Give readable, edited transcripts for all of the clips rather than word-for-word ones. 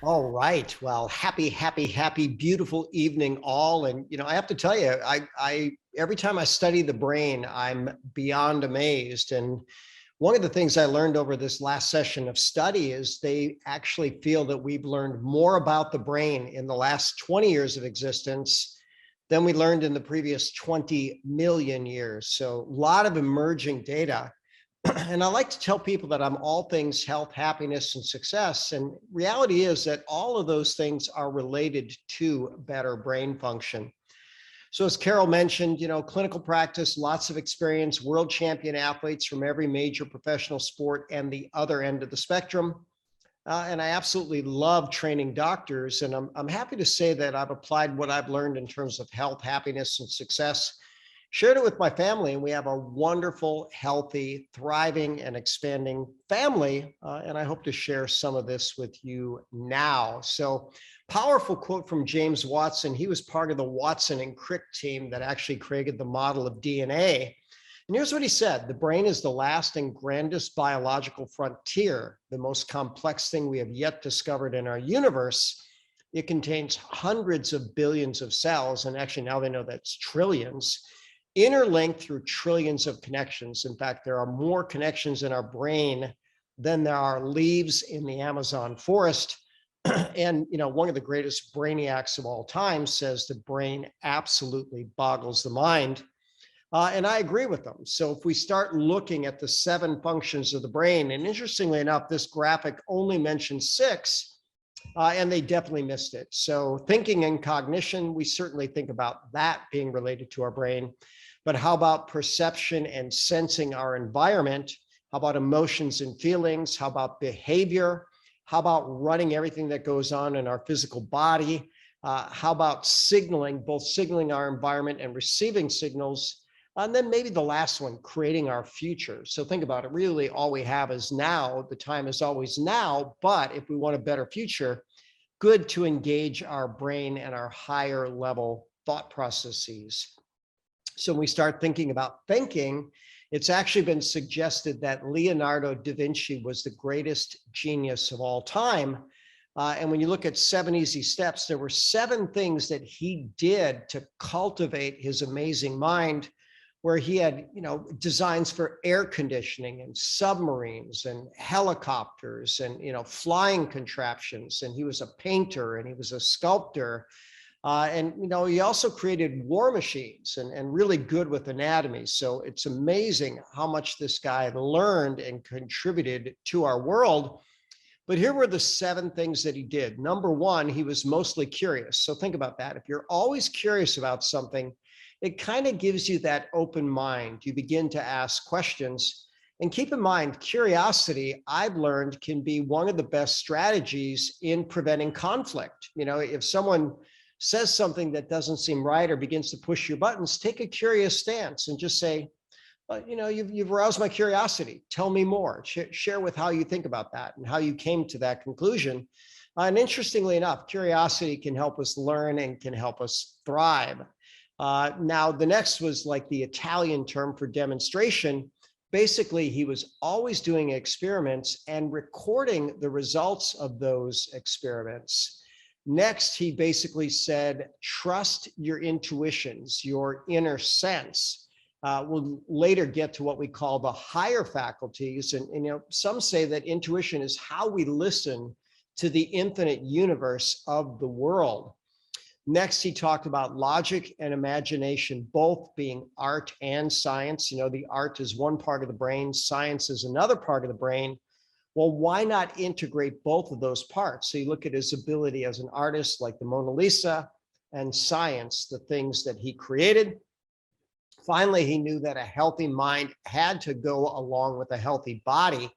All right. Well, happy, beautiful evening, all. And I have to tell you, I every time I study the brain, I'm beyond amazed. And one of the things I learned over this last session of study is they actually feel that we've learned more about the brain in the last 20 years of existence than we learned in the previous 20 million years. So a lot of emerging data. And I like to tell people that I'm all things health, happiness, and success. And reality is that all of those things are related to better brain function. So as Carol mentioned, clinical practice, lots of experience, world champion athletes from every major professional sport and the other end of the spectrum. And I absolutely love training doctors. And I'm happy to say that I've applied what I've learned in terms of health, happiness, and success, shared it with my family, and we have a wonderful, healthy, thriving, and expanding family. And I hope to share some of this with you now. So, powerful quote from James Watson. He was part of the Watson and Crick team that actually created the model of DNA. And here's what he said: the brain is the last and grandest biological frontier, the most complex thing we have yet discovered in our universe. It contains hundreds of billions of cells, and actually now they know that's trillions, interlinked through trillions of connections. In fact, there are more connections in our brain than there are leaves in the Amazon forest. And one of the greatest brainiacs of all time says the brain absolutely boggles the mind. And I agree with them. So if we start looking at the 7 functions of the brain, and interestingly enough, this graphic only mentions 6, and they definitely missed it. So thinking and cognition, we certainly think about that being related to our brain. But how about perception and sensing our environment? How about emotions and feelings? How about behavior? How about running everything that goes on in our physical body? How about signaling, both signaling our environment and receiving signals? And then maybe the last one, creating our future. So think about it. Really, all we have is now. The time is always now. But if we want a better future, good to engage our brain and our higher level thought processes. So when we start thinking about thinking, it's actually been suggested that Leonardo da Vinci was the greatest genius of all time. And when you look at 7 easy steps, there were 7 things that he did to cultivate his amazing mind, where he had, designs for air conditioning and submarines and helicopters and, flying contraptions. And he was a painter and he was a sculptor. And he also created war machines and really good with anatomy. So it's amazing how much this guy learned and contributed to our world. But here were the 7 things that he did. Number 1, he was mostly curious. So think about that. If you're always curious about something, it kind of gives you that open mind. You begin to ask questions. And keep in mind, curiosity, I've learned, can be one of the best strategies in preventing conflict. If someone says something that doesn't seem right or begins to push your buttons, take a curious stance and just say, well, you've aroused my curiosity. Tell me more. Share with how you think about that and how you came to that conclusion. And interestingly enough, curiosity can help us learn and can help us thrive. Now, the next was like the Italian term for demonstration. Basically, he was always doing experiments and recording the results of those experiments. Next, he basically said, trust your intuitions, your inner sense. We'll later get to what we call the higher faculties. And some say that intuition is how we listen to the infinite universe of the world. Next, he talked about logic and imagination, both being art and science. The art is one part of the brain, science is another part of the brain. Well, why not integrate both of those parts? So you look at his ability as an artist, like the Mona Lisa, and science, the things that he created. Finally, he knew that a healthy mind had to go along with a healthy body.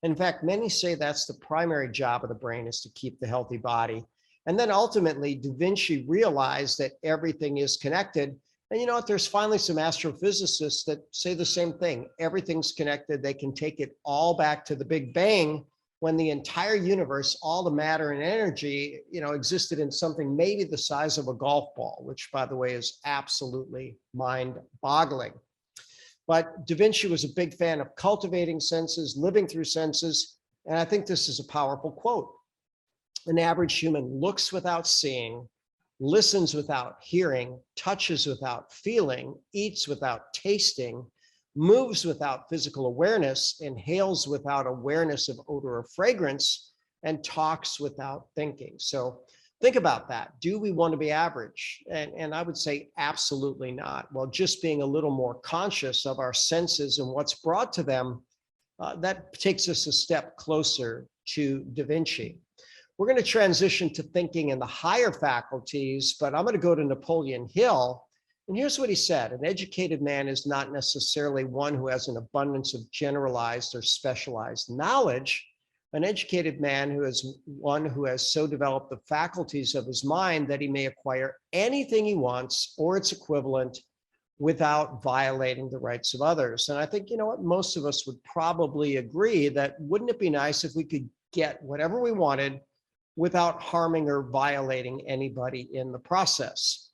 In fact, many say that's the primary job of the brain, is to keep the healthy body. And then ultimately, Da Vinci realized that everything is connected. And you know what? There's finally some astrophysicists that say the same thing. Everything's connected. They can take it all back to the Big Bang, when the entire universe, all the matter and energy, existed in something maybe the size of a golf ball, which, by the way, is absolutely mind-boggling. But Da Vinci was a big fan of cultivating senses, living through senses, and I think this is a powerful quote. An average human looks without seeing, listens without hearing, touches without feeling, eats without tasting, moves without physical awareness, inhales without awareness of odor or fragrance, and talks without thinking. So think about that. Do we want to be average? And I would say absolutely not. Well, just being a little more conscious of our senses and what's brought to them, that takes us a step closer to Da Vinci. We're going to transition to thinking in the higher faculties, but I'm going to go to Napoleon Hill. And here's what he said: an educated man is not necessarily one who has an abundance of generalized or specialized knowledge. An educated man who is one who has so developed the faculties of his mind that he may acquire anything he wants or its equivalent without violating the rights of others. And I think, you know what, most of us would probably agree that wouldn't it be nice if we could get whatever we wanted without harming or violating anybody in the process.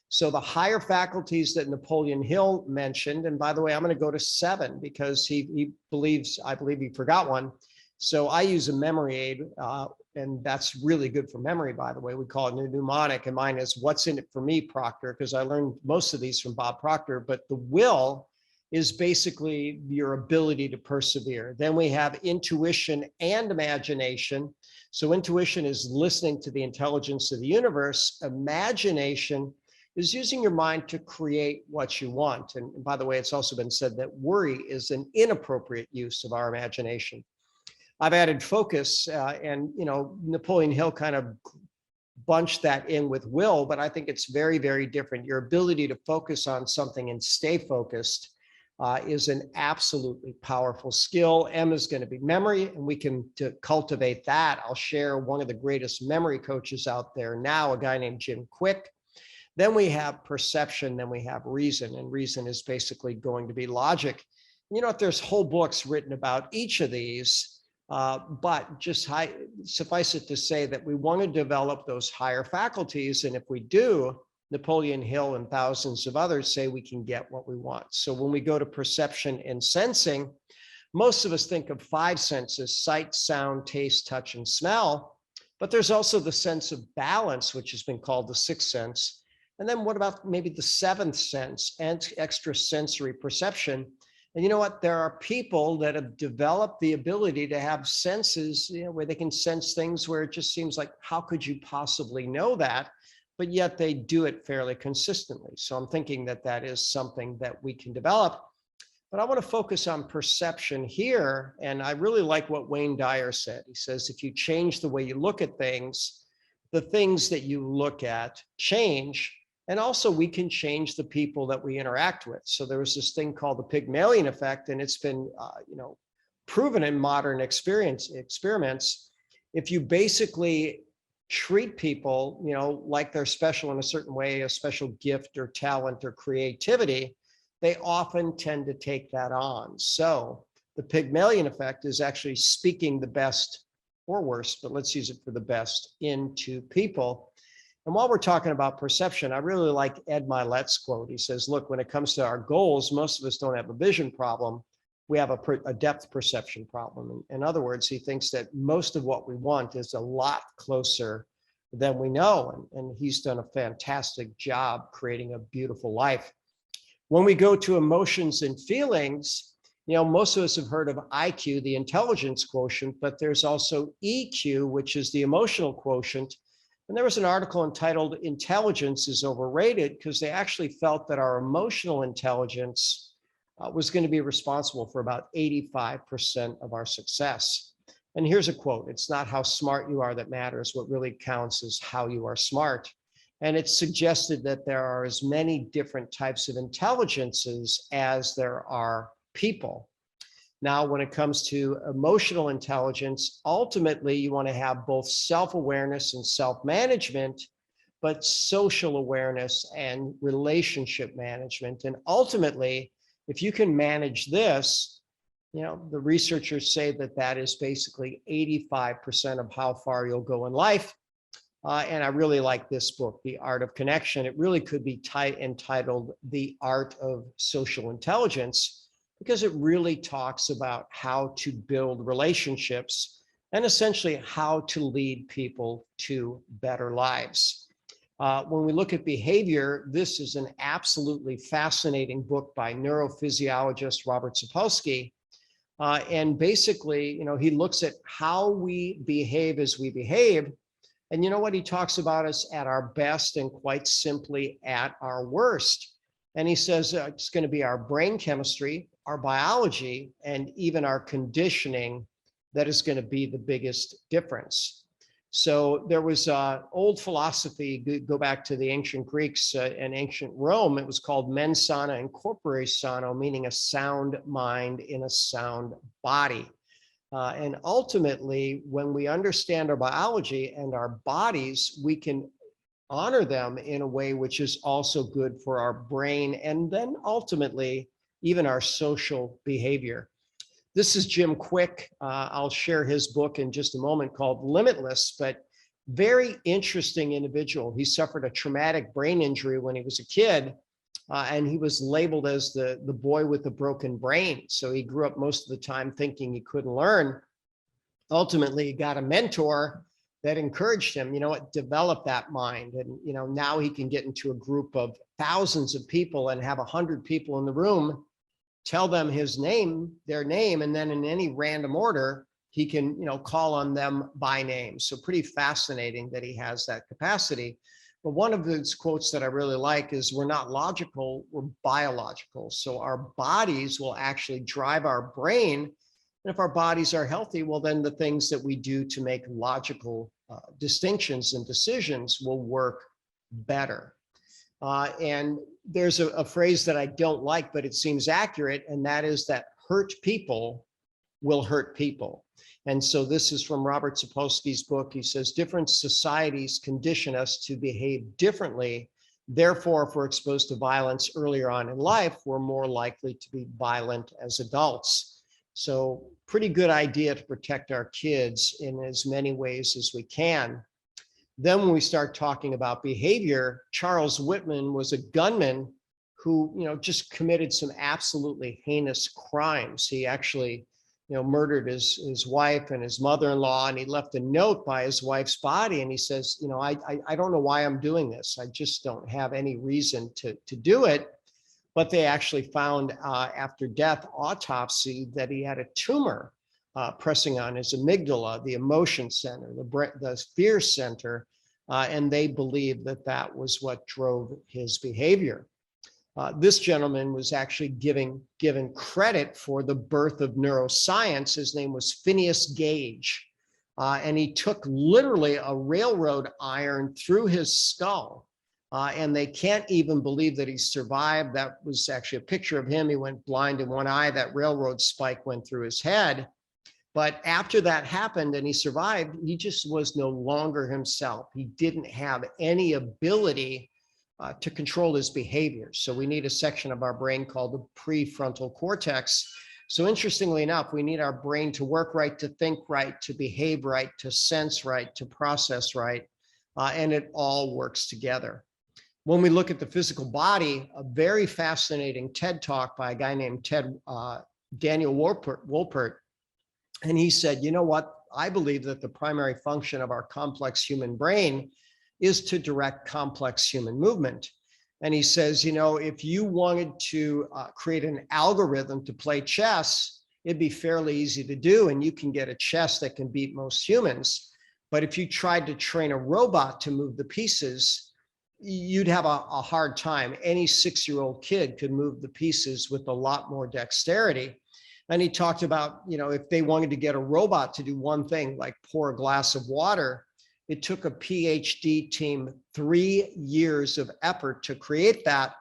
So the higher faculties that Napoleon Hill mentioned, and by the way, I'm going to go to 7 because he believes, I believe he forgot one. So I use a memory aid, and that's really good for memory, by the way. We call it a mnemonic, and mine is "What's in it for me, Proctor?" because I learned most of these from Bob Proctor. But the will is basically your ability to persevere. Then we have intuition and imagination. So intuition is listening to the intelligence of the universe. Imagination is using your mind to create what you want. And by the way, it's also been said that worry is an inappropriate use of our imagination. I've added focus, and you know, Napoleon Hill kind of bunched that in with will, but I think it's very, very different. Your ability to focus on something and stay focused is an absolutely powerful skill. M is going to be memory, and we can to cultivate that. I'll share one of the greatest memory coaches out there now, a guy named Jim Quick. Then we have perception, then we have reason, and reason is basically going to be logic. You know what, there's whole books written about each of these. But just suffice it to say that we want to develop those higher faculties. And if we do, Napoleon Hill and thousands of others say we can get what we want. So when we go to perception and sensing, most of us think of 5 senses: sight, sound, taste, touch, and smell. But there's also the sense of balance, which has been called the 6th sense. And then what about maybe the 7th sense and extrasensory perception? And you know what? There are people that have developed the ability to have senses, you know, where they can sense things where it just seems like, how could you possibly know that? But yet they do it fairly consistently. So I'm thinking that that is something that we can develop. But I want to focus on perception here. And I really like what Wayne Dyer said. He says, if you change the way you look at things, the things that you look at change. And also we can change the people that we interact with. So there was this thing called the Pygmalion effect, and it's been proven in modern experiments. If you basically treat people, like they're special in a certain way, a special gift or talent or creativity, they often tend to take that on. So the Pygmalion effect is actually speaking the best or worst, but let's use it for the best, into people. And while we're talking about perception, I really like Ed Milet's quote. He says, look, when it comes to our goals, most of us don't have a vision problem. We have a depth perception problem. In other words, he thinks that most of what we want is a lot closer than we know. And he's done a fantastic job creating a beautiful life. When we go to emotions and feelings, most of us have heard of IQ, the intelligence quotient, but there's also EQ, which is the emotional quotient. And there was an article entitled "Intelligence is Overrated" because they actually felt that our emotional intelligence was going to be responsible for about 85% of our success. And here's a quote: "It's not how smart you are that matters. What really counts is how you are smart." And it's suggested that there are as many different types of intelligences as there are people. Now, when it comes to emotional intelligence, ultimately, you want to have both self-awareness and self-management, but social awareness and relationship management. And ultimately, if you can manage this, the researchers say that that is basically 85% of how far you'll go in life. And I really like this book, The Art of Connection. It really could be entitled The Art of Social Intelligence, because it really talks about how to build relationships and essentially how to lead people to better lives. When we look at behavior, this is an absolutely fascinating book by neurophysiologist Robert Sapolsky. And basically, he looks at how we behave as we behave. And you know what? He talks about us at our best and quite simply at our worst. And he says it's going to be our brain chemistry, our biology, and even our conditioning that is going to be the biggest difference. So there was old philosophy, go back to the ancient Greeks and ancient Rome. It was called mens sana in corpore sano, meaning a sound mind in a sound body. And ultimately, when we understand our biology and our bodies, we can honor them in a way which is also good for our brain and then ultimately even our social behavior. This is Jim Quick. I'll share his book in just a moment called Limitless, but very interesting individual. He suffered a traumatic brain injury when he was a kid, and he was labeled as the boy with the broken brain. So he grew up most of the time thinking he couldn't learn. Ultimately, he got a mentor that encouraged him, develop that mind. And, now he can get into a group of thousands of people and have 100 people in the room, tell them their name, and then in any random order, he can, call on them by name. So pretty fascinating that he has that capacity. But one of his quotes that I really like is, we're not logical, we're biological. So our bodies will actually drive our brain. And if our bodies are healthy, well, then the things that we do to make logical distinctions and decisions will work better. And there's a phrase that I don't like, but it seems accurate, and that is that hurt people will hurt people. And so this is from Robert Sapolsky's book. He says, different societies condition us to behave differently. Therefore, if we're exposed to violence earlier on in life, we're more likely to be violent as adults. So pretty good idea to protect our kids in as many ways as we can. Then when we start talking about behavior, Charles Whitman was a gunman who, just committed some absolutely heinous crimes. He actually, murdered his wife and his mother-in-law, and he left a note by his wife's body. And he says, I don't know why I'm doing this. I just don't have any reason to do it. But they actually found after death autopsy that he had a tumor pressing on his amygdala, the emotion center, the fear center, and they believed that that was what drove his behavior. This gentleman was actually given credit for the birth of neuroscience. His name was Phineas Gage, and he took literally a railroad iron through his skull. And they can't even believe that he survived. That was actually a picture of him. He went blind in one eye. That railroad spike went through his head. But after that happened and he survived, he just was no longer himself. He didn't have any ability to control his behavior. So we need a section of our brain called the prefrontal cortex. So interestingly enough, we need our brain to work right, to think right, to behave right, to sense right, to process right, and it all works together. When we look at the physical body, a very fascinating TED talk by a guy named Daniel Wolpert. And he said, you know what? I believe that the primary function of our complex human brain is to direct complex human movement. And he says, if you wanted to create an algorithm to play chess, it'd be fairly easy to do. And you can get a chess that can beat most humans. But if you tried to train a robot to move the pieces, you'd have a hard time. Any 6-year-old kid could move the pieces with a lot more dexterity. And he talked about, if they wanted to get a robot to do one thing, like pour a glass of water, it took a PhD team 3 years of effort to create that.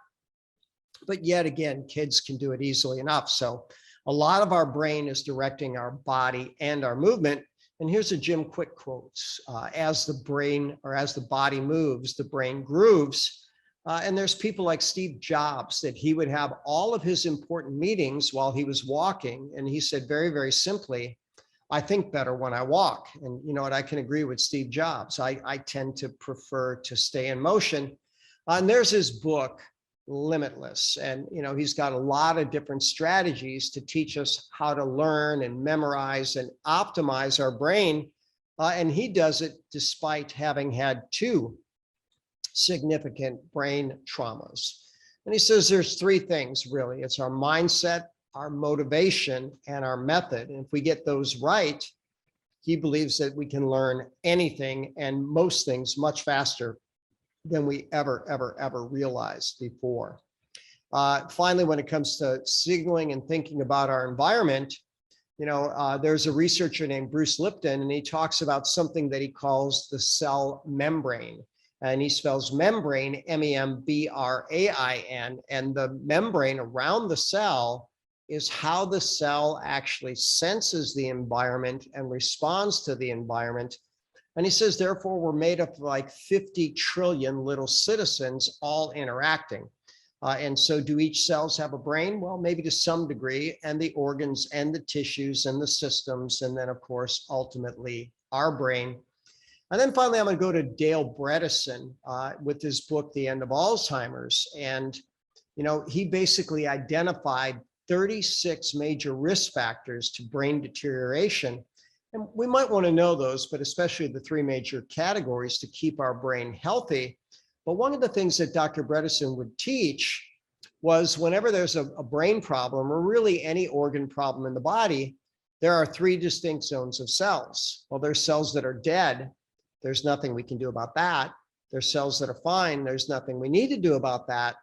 But yet again, kids can do it easily enough. So a lot of our brain is directing our body and our movement. And here's a Jim Quick quote: as the body moves, the brain grooves. And there's people like Steve Jobs that he would have all of his important meetings while he was walking. And he said very, very simply, I think better when I walk. And you know what, I can agree with Steve Jobs. I tend to prefer to stay in motion. And there's his book, limitless. And, he's got a lot of different strategies to teach us how to learn and memorize and optimize our brain. And he does it despite having had 2 significant brain traumas. And he says there's 3 things really. It's our mindset, our motivation, and our method. And if we get those right, he believes that we can learn anything and most things much faster than we ever realized before. Finally, when it comes to signaling and thinking about our environment, there's a researcher named Bruce Lipton, and he talks about something that he calls the cell membrane. And he spells membrane, membrain, and the membrane around the cell is how the cell actually senses the environment and responds to the environment. And he says, therefore, we're made up of like 50 trillion little citizens all interacting. And so do each cells have a brain? Well, maybe to some degree, and the organs and the tissues and the systems, and then of course, ultimately our brain. And then finally, I'm going to go to Dale Bredesen with his book, The End of Alzheimer's. And, he basically identified 36 major risk factors to brain deterioration. And we might want to know those, but especially the 3 major categories to keep our brain healthy. But one of the things that Dr. Bredesen would teach was whenever there's a brain problem or really any organ problem in the body, there are 3 distinct zones of cells. Well, there's cells that are dead. There's nothing we can do about that. There's cells that are fine. There's nothing we need to do about that.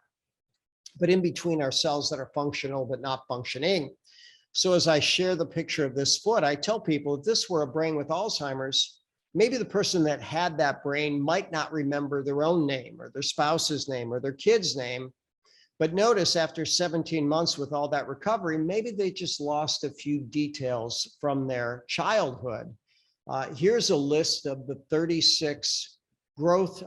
But in between are cells that are functional but not functioning. So as I share the picture of this foot, I tell people if this were a brain with Alzheimer's, maybe the person that had that brain might not remember their own name or their spouse's name or their kid's name. But notice after 17 months with all that recovery, maybe they just lost a few details from their childhood. Here's a list of the 36 growth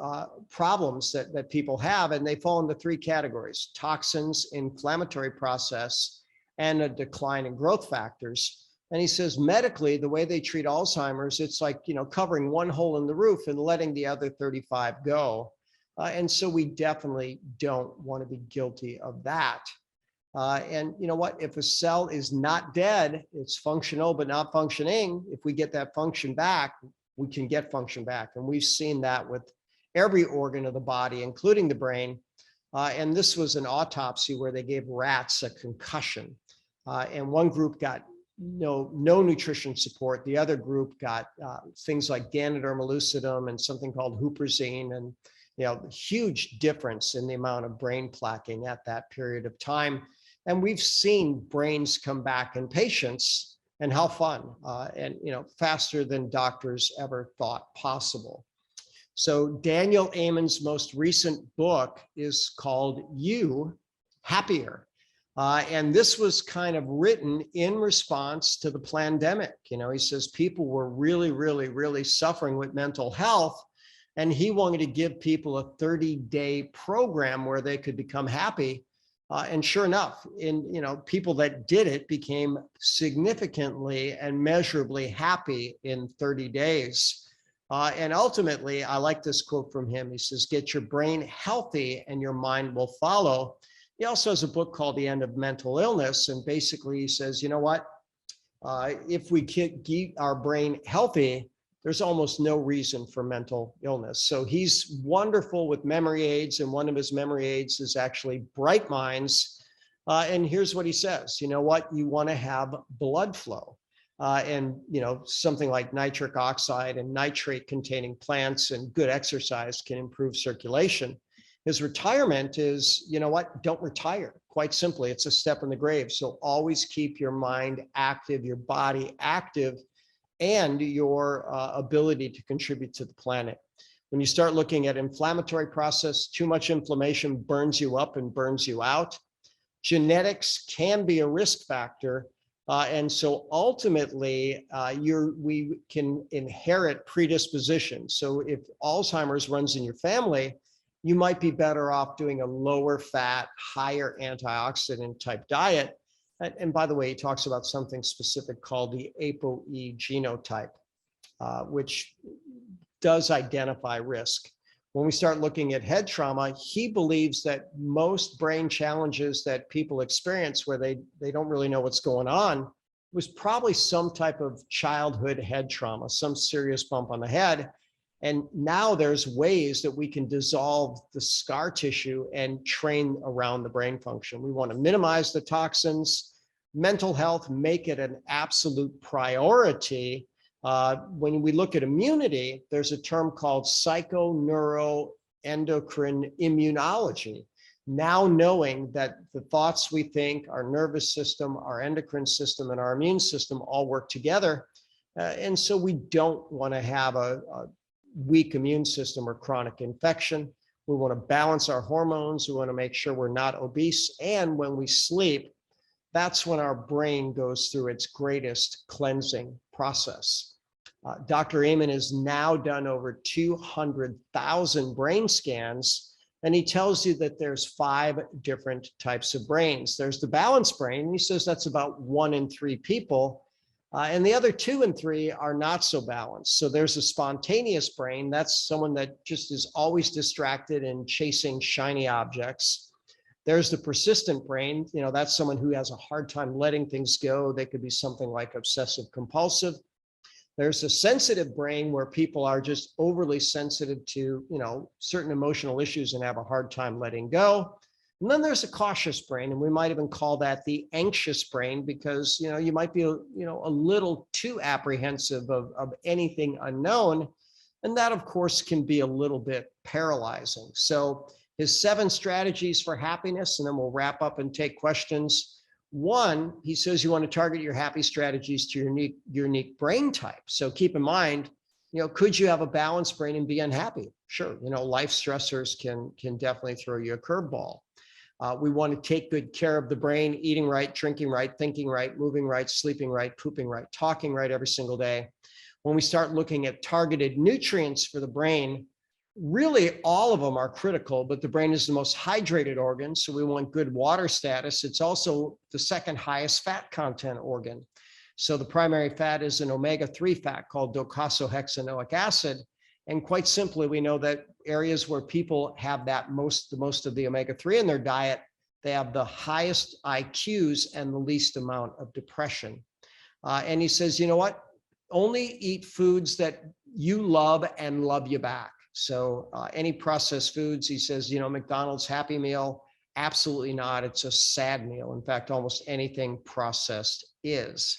problems that people have, and they fall into 3 categories: toxins, inflammatory process, and a decline in growth factors. And he says medically, the way they treat Alzheimer's, it's like, covering one hole in the roof and letting the other 35 go. And so we definitely don't want to be guilty of that. And you know what? If a cell is not dead, it's functional but not functioning. If we get that function back, we can get function back. And we've seen that with every organ of the body, including the brain. And this was an autopsy where they gave rats a concussion. And one group got no nutrition support. The other group got things like Ganoderma lucidum and something called huperzine, and huge difference in the amount of brain plaquing at that period of time. And we've seen brains come back in patients, and how fun, and faster than doctors ever thought possible. So Daniel Amen's most recent book is called You Happier. And this was kind of written in response to the pandemic. He says people were really suffering with mental health, and he wanted to give people a 30-day program where they could become happy. And sure enough, people that did it became significantly and measurably happy in 30 days. And ultimately, I like this quote from him. He says, "Get your brain healthy and your mind will follow." He also has a book called The End of Mental Illness. And basically he says, if we keep our brain healthy, there's almost no reason for mental illness. So he's wonderful with memory aids. And one of his memory aids is actually Bright Minds. And here's what he says: you want to have blood flow. And something like nitric oxide and nitrate containing plants and good exercise can improve circulation. His retirement is, don't retire. Quite simply, it's a step in the grave. So always keep your mind active, your body active, and your ability to contribute to the planet. When you start looking at inflammatory process, too much inflammation burns you up and burns you out. Genetics can be a risk factor. And so ultimately, we can inherit predisposition. So if Alzheimer's runs in your family, you might be better off doing a lower fat, higher antioxidant type diet. And by the way, he talks about something specific called the ApoE genotype, which does identify risk. When we start looking at head trauma, he believes that most brain challenges that people experience where they don't really know what's going on was probably some type of childhood head trauma, some serious bump on the head. And now there's ways that we can dissolve the scar tissue and train around the brain function. We want to minimize the toxins, mental health, make it an absolute priority. When we look at immunity, there's a term called psychoneuroendocrine immunology. Now knowing that the thoughts we think, our nervous system, our endocrine system, and our immune system all work together. And so we don't want to have a weak immune system or chronic infection. We want to balance our hormones. We want to make sure we're not obese. And when we sleep, that's when our brain goes through its greatest cleansing process. Dr. Amen has now done over 200,000 brain scans, and he tells you that there's 5 different types of brains. There's the balanced brain. He says that's about 1 in 3 people, and the other 2 and 3 are not so balanced. So there's a spontaneous brain. That's someone that just is always distracted and chasing shiny objects. There's the persistent brain. That's someone who has a hard time letting things go. They could be something like obsessive compulsive. There's a sensitive brain where people are just overly sensitive to, certain emotional issues and have a hard time letting go. And then there's a cautious brain, and we might even call that the anxious brain because, you might be, a little too apprehensive of anything unknown. And that, of course, can be a little bit paralyzing. So his 7 strategies for happiness, and then we'll wrap up and take questions. 1, he says you want to target your happy strategies to your unique brain type. So keep in mind, could you have a balanced brain and be unhappy? Sure. Life stressors can definitely throw you a curveball. We want to take good care of the brain, eating right, drinking right, thinking right, moving right, sleeping right, pooping right, talking right every single day. When we start looking at targeted nutrients for the brain, really all of them are critical, but the brain is the most hydrated organ, so we want good water status. It's also the second highest fat content organ. So the primary fat is an omega-3 fat called docosahexaenoic acid. And quite simply, we know that areas where people have the most of the omega-3 in their diet, they have the highest IQs and the least amount of depression. And he says, you know what? Only eat foods that you love and love you back. So any processed foods, he says, McDonald's Happy Meal, absolutely not. It's a sad meal. In fact, almost anything processed is.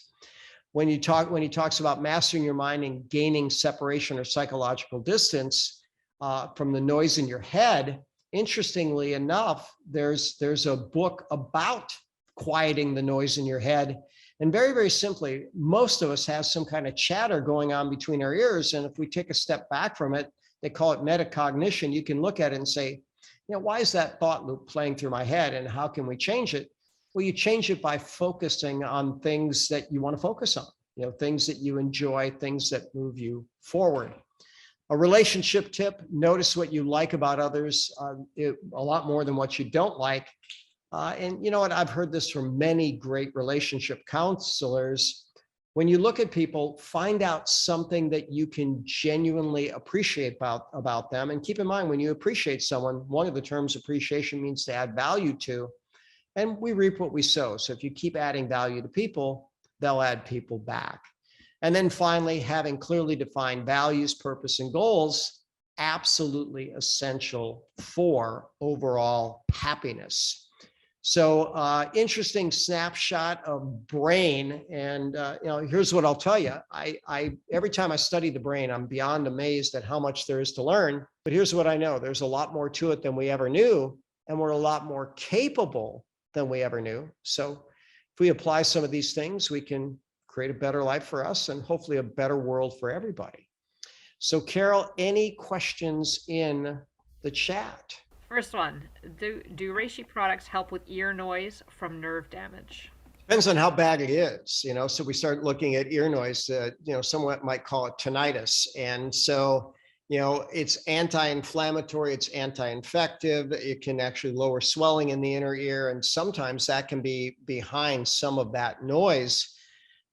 When he talks about mastering your mind and gaining separation or psychological distance from the noise in your head, interestingly enough, there's a book about quieting the noise in your head. And very, very simply, most of us have some kind of chatter going on between our ears. And if we take a step back from it, they call it metacognition. You can look at it and say, why is that thought loop playing through my head and how can we change it? Well, you change it by focusing on things that you want to focus on, things that you enjoy, things that move you forward. A relationship tip, notice what you like about others a lot more than what you don't like. And you know what, I've heard this from many great relationship counselors. When you look at people, find out something that you can genuinely appreciate about them. And keep in mind, when you appreciate someone, one of the terms appreciation means to add value to, and we reap what we sow. So if you keep adding value to people, they'll add people back. And then finally, having clearly defined values, purpose, and goals, absolutely essential for overall happiness. So interesting snapshot of brain. And here's what I'll tell you. I every time I study the brain, I'm beyond amazed at how much there is to learn. But here's what I know. There's a lot more to it than we ever knew. And we're a lot more capable than we ever knew. So if we apply some of these things, we can create a better life for us and hopefully a better world for everybody. So Carol, any questions in the chat? First one, do Reishi products help with ear noise from nerve damage? Depends on how bad it is, so we start looking at ear noise, someone might call it tinnitus. And so, it's anti-inflammatory, it's anti-infective, it can actually lower swelling in the inner ear. And sometimes that can be behind some of that noise.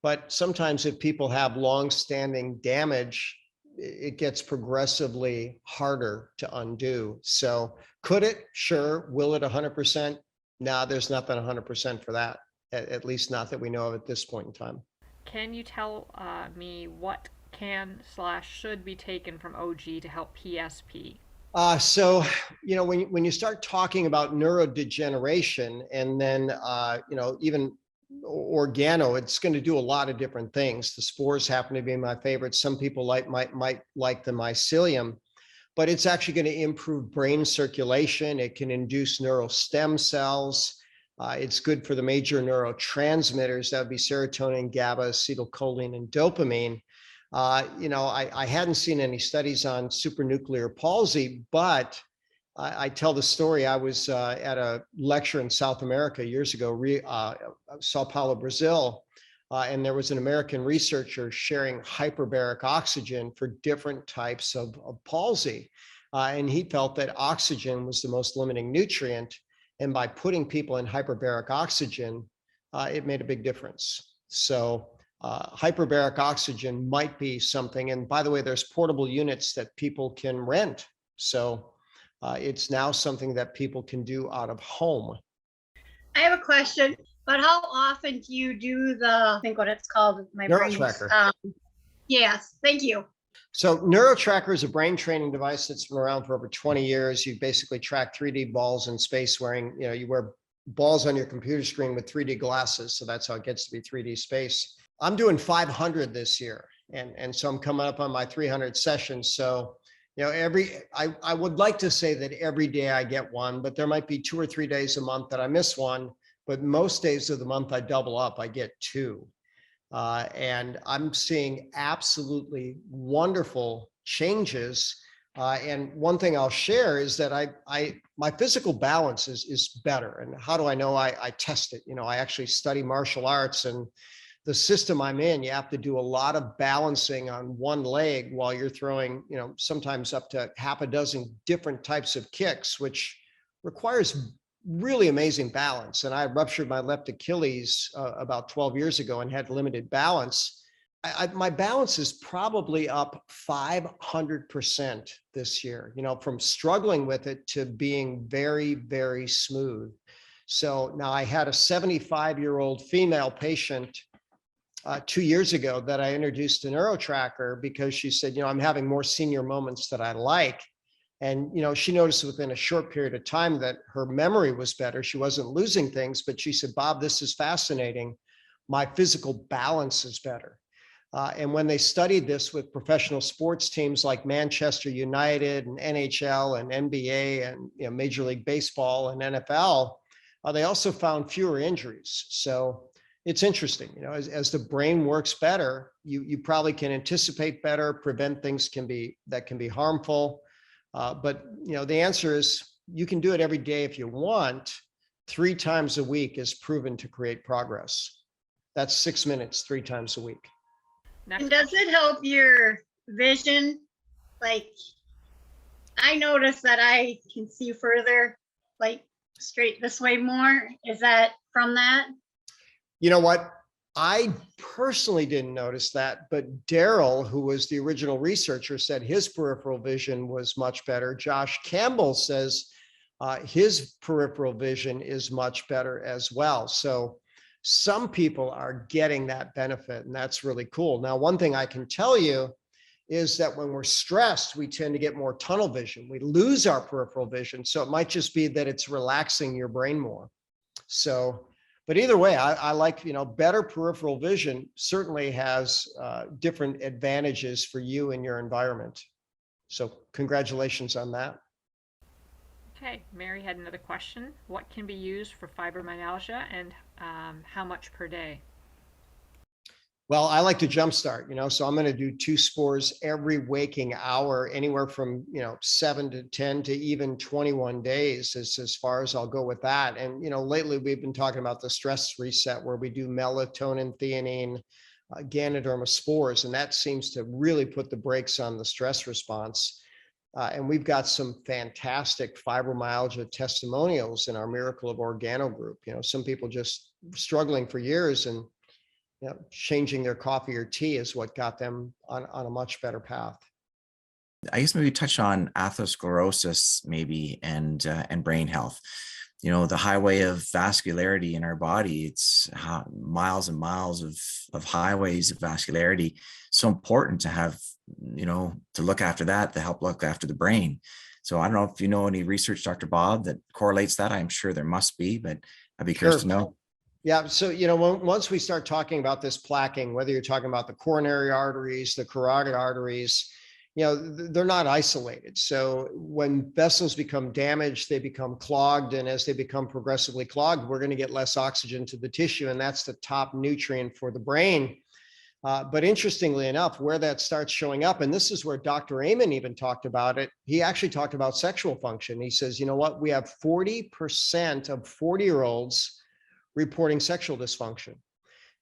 But sometimes if people have long-standing damage, it gets progressively harder to undo. So could it? Sure. Will it 100%? No, there's nothing 100% for that, at least not that we know of at this point in time. Can you tell me what can slash should be taken from OG to help PSP? So, when you start talking about neurodegeneration and then, even organo, it's going to do a lot of different things. The spores happen to be my favorite. Some people might like the mycelium, but it's actually going to improve brain circulation. It can induce neural stem cells. It's good for the major neurotransmitters. That would be serotonin, GABA, acetylcholine, and dopamine. I hadn't seen any studies on supranuclear palsy, but I tell the story. I was at a lecture in South America years ago, Sao Paulo, Brazil, and there was an American researcher sharing hyperbaric oxygen for different types of palsy. And he felt that oxygen was the most limiting nutrient. And by putting people in hyperbaric oxygen, it made a big difference. So hyperbaric oxygen might be something. And by the way, there's portable units that people can rent. So it's now something that people can do out of home. I have a question, but how often do you do I think what it's called, my brain. Neurotracker. Yes, thank you. So Neurotracker is a brain training device that's been around for over 20 years. You basically track 3D balls in space wearing, you wear balls on your computer screen with 3D glasses. So that's how it gets to be 3D space. I'm doing 500 this year. And so I'm coming up on my 300 sessions. So, I would like to say that every day I get one, but there might be 2 or 3 days a month that I miss one. But most days of the month I double up, I get 2. And I'm seeing absolutely wonderful changes. And one thing I'll share is that my physical balance is better. And how do I know? I test it. I actually study martial arts, and the system I'm in, you have to do a lot of balancing on one leg while you're throwing, sometimes up to half a dozen different types of kicks, which requires really amazing balance. And I ruptured my left Achilles about 12 years ago and had limited balance. My balance is probably up 500% this year, from struggling with it to being very, very smooth. So now I had a 75-year-old female patient 2 years ago that I introduced to Neurotracker because she said, I'm having more senior moments that I like. And, she noticed within a short period of time that her memory was better. She wasn't losing things, but she said, Bob, this is fascinating. My physical balance is better. And when they studied this with professional sports teams like Manchester United and NHL and NBA and Major League Baseball and NFL, they also found fewer injuries. So it's interesting, as the brain works better, you probably can anticipate better, prevent things that can be harmful. But the answer is you can do it every day if you want. 3 times a week is proven to create progress. That's 6 minutes, 3 times a week. And does it help your vision? Like, I notice that I can see further, like straight this way more. Is that from that? You know what? I personally didn't notice that, but Daryl, who was the original researcher, said his peripheral vision was much better. Josh Campbell says his peripheral vision is much better as well. So some people are getting that benefit, and that's really cool. Now, one thing I can tell you is that when we're stressed, we tend to get more tunnel vision. We lose our peripheral vision. So it might just be that it's relaxing your brain more. So, but either way, I like, better peripheral vision certainly has different advantages for you and your environment. So congratulations on that. Okay, Mary had another question. What can be used for fibromyalgia and how much per day? Well, I like to jumpstart, so I'm going to do 2 spores every waking hour, anywhere from, 7 to 10 to even 21 days as far as I'll go with that. And, lately we've been talking about the stress reset where we do melatonin, theanine, Ganoderma spores, and that seems to really put the brakes on the stress response. And we've got some fantastic fibromyalgia testimonials in our Miracle of Organo group. Some people just struggling for years, and changing their coffee or tea is what got them on a much better path. I guess maybe touch on atherosclerosis maybe and brain health. You know, the highway of vascularity in our body, it's miles and miles of highways of vascularity. So important to have, you know, to look after that, to help look after the brain. So I don't know if you know any research, Dr. Bob, that correlates that. I'm sure there must be, but I'd be curious to know. Yeah. So, you know, once we start talking about this plaquing, whether you're talking about the coronary arteries, the carotid arteries, you know, they're not isolated. So when vessels become damaged, they become clogged. And as they become progressively clogged, we're going to get less oxygen to the tissue. And that's the top nutrient for the brain. But interestingly enough, where that starts showing up, and this is where Dr. Amen even talked about it, he actually talked about sexual function. He says, you know what, we have 40% of 40-year-olds reporting sexual dysfunction.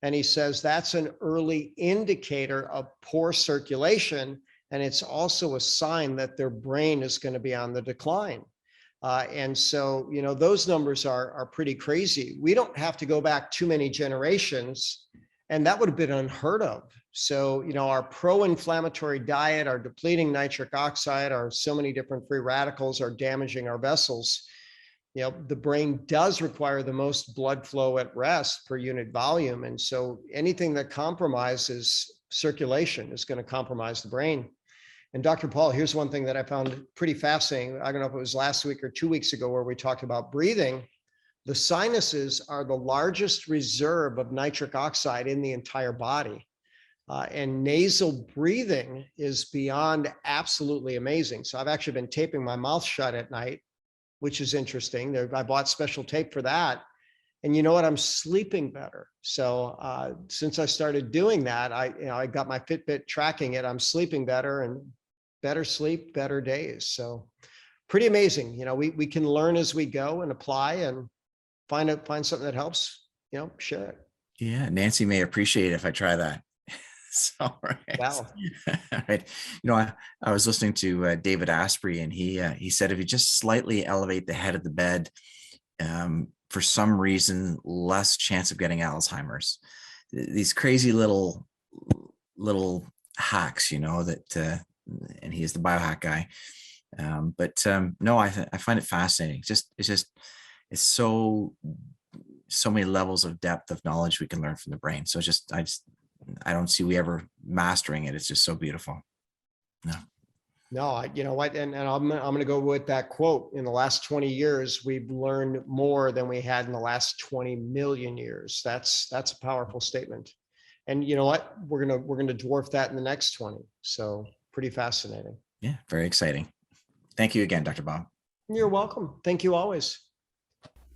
And he says that's an early indicator of poor circulation. And it's also a sign that their brain is going to be on the decline. And so, you know, those numbers are pretty crazy. We don't have to go back too many generations, and that would have been unheard of. So, you know, our pro-inflammatory diet, our depleting nitric oxide, our so many different free radicals are damaging our vessels. You know, the brain does require the most blood flow at rest per unit volume. And so anything that compromises circulation is going to compromise the brain. And Dr. Paul, here's one thing that I found pretty fascinating. I don't know if it was last week or 2 weeks ago where we talked about breathing. The sinuses are the largest reserve of nitric oxide in the entire body. And nasal breathing is beyond absolutely amazing. So I've actually been taping my mouth shut at night, which is interesting. I bought special tape for that. And you know what? I'm sleeping better. So since I started doing that, I got my Fitbit tracking it. I'm sleeping better, and better sleep, better days. So pretty amazing. You know, we can learn as we go and apply and find something that helps, you know, share it. Yeah, Nancy may appreciate it if I try that. So, right. Wow. Right. You know, I was listening to David Asprey, and he said if you just slightly elevate the head of the bed, for some reason, less chance of getting Alzheimer's. These crazy little hacks, you know, that, and he is the biohack guy. No, I find it fascinating. It's so many levels of depth of knowledge we can learn from the brain. So I don't see we ever mastering it. It's just so beautiful. No, you know what? And I'm going to go with that quote. In the last 20 years, we've learned more than we had in the last 20 million years. That's a powerful statement. And you know what? We're going to dwarf that in the next 20. So pretty fascinating. Yeah, very exciting. Thank you again, Dr. Bob. You're welcome. Thank you always.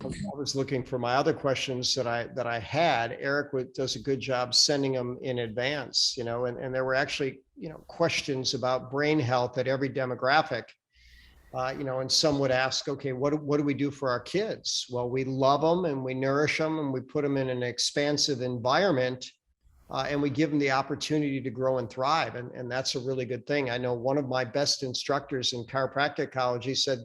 I was looking for my other questions that I had. Eric does a good job sending them in advance, you know, and there were actually, you know, questions about brain health at every demographic, you know, and some would ask, okay, what do we do for our kids? Well, we love them and we nourish them and we put them in an expansive environment, and we give them the opportunity to grow and thrive. And that's a really good thing. I know one of my best instructors in chiropractic ecology said,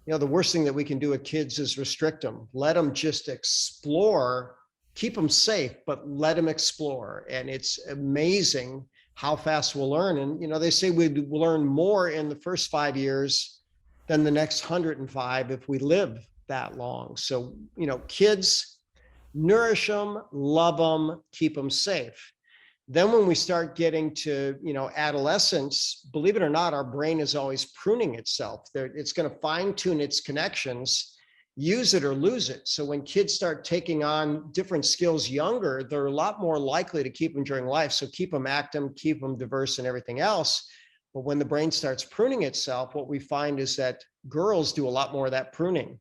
you know, the worst thing that we can do with kids is restrict them. Let them just explore, keep them safe, but let them explore. And it's amazing how fast we'll learn. And, you know, they say we learn more in the first 5 years than the next 105 if we live that long. So, you know, kids, nourish them, love them, keep them safe. Then when we start getting to, you know, adolescence, believe it or not, our brain is always pruning itself. It's going to fine tune its connections, use it or lose it. So when kids start taking on different skills younger, they're a lot more likely to keep them during life. So keep them active, keep them diverse and everything else. But when the brain starts pruning itself, what we find is that girls do a lot more of that pruning.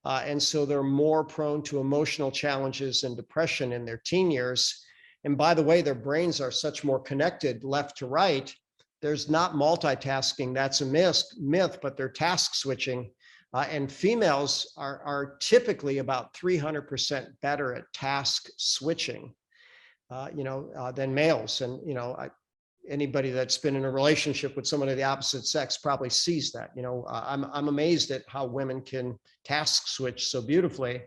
And so they're more prone to emotional challenges and depression in their teen years. And by the way, their brains are such more connected left to right. There's not multitasking. That's a myth, but they're task switching. And females are typically about 300% better at task switching, than males. And, you know, anybody that's been in a relationship with someone of the opposite sex probably sees that. You know, I'm amazed at how women can task switch so beautifully.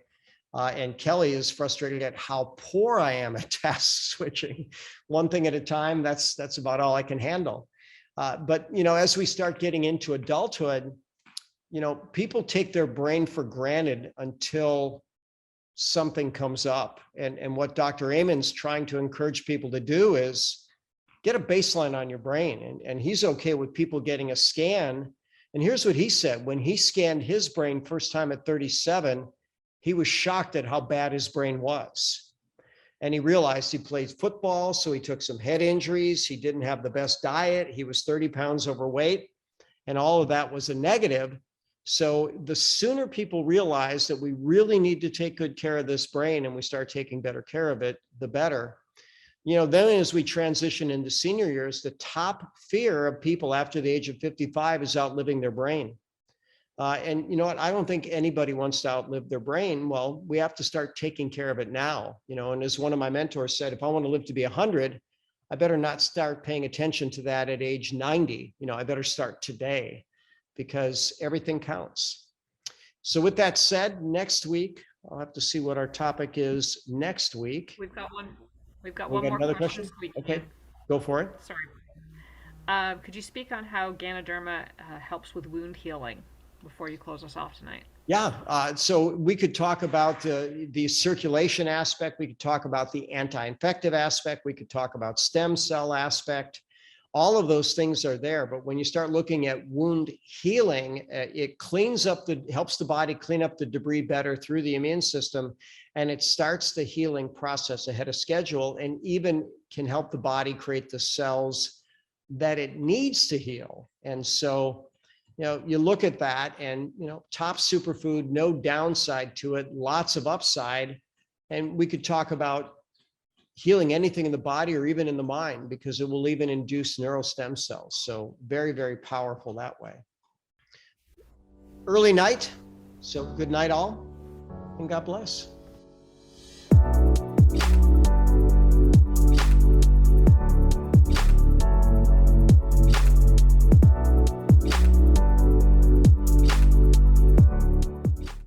And Kelly is frustrated at how poor I am at task switching. One thing at a time, that's about all I can handle. But, you know, as we start getting into adulthood, you know, people take their brain for granted until something comes up. And what Dr. Amen's trying to encourage people to do is get a baseline on your brain. And he's okay with people getting a scan. And here's what he said. When he scanned his brain first time at 37, he was shocked at how bad his brain was. And he realized he played football, so he took some head injuries. He didn't have the best diet. He was 30 pounds overweight, and all of that was a negative. So the sooner people realize that we really need to take good care of this brain and we start taking better care of it, the better. You know, then as we transition into senior years, the top fear of people after the age of 55 is outliving their brain. And you know what, I don't think anybody wants to outlive their brain. Well, we have to start taking care of it now, you know, and as one of my mentors said, if I want to live to be 100, I better not start paying attention to that at age 90. You know, I better start today, because everything counts. So with that said, next week, I'll have to see what our topic is next week. We've got one got more another question. question? Okay, go for it. Sorry. Could you speak on how Ganoderma helps with wound healing before you close us off tonight? Yeah, so we could talk about the circulation aspect. We could talk about the anti-infective aspect. We could talk about stem cell aspect. All of those things are there, but when you start looking at wound healing, it cleans up helps the body clean up the debris better through the immune system, and it starts the healing process ahead of schedule, and even can help the body create the cells that it needs to heal. And so, you know, you look at that, and you know, top superfood, no downside to it, lots of upside, and we could talk about healing anything in the body or even in the mind, because it will even induce neural stem cells. So very, very powerful that way. Early night. So good night all, and God bless.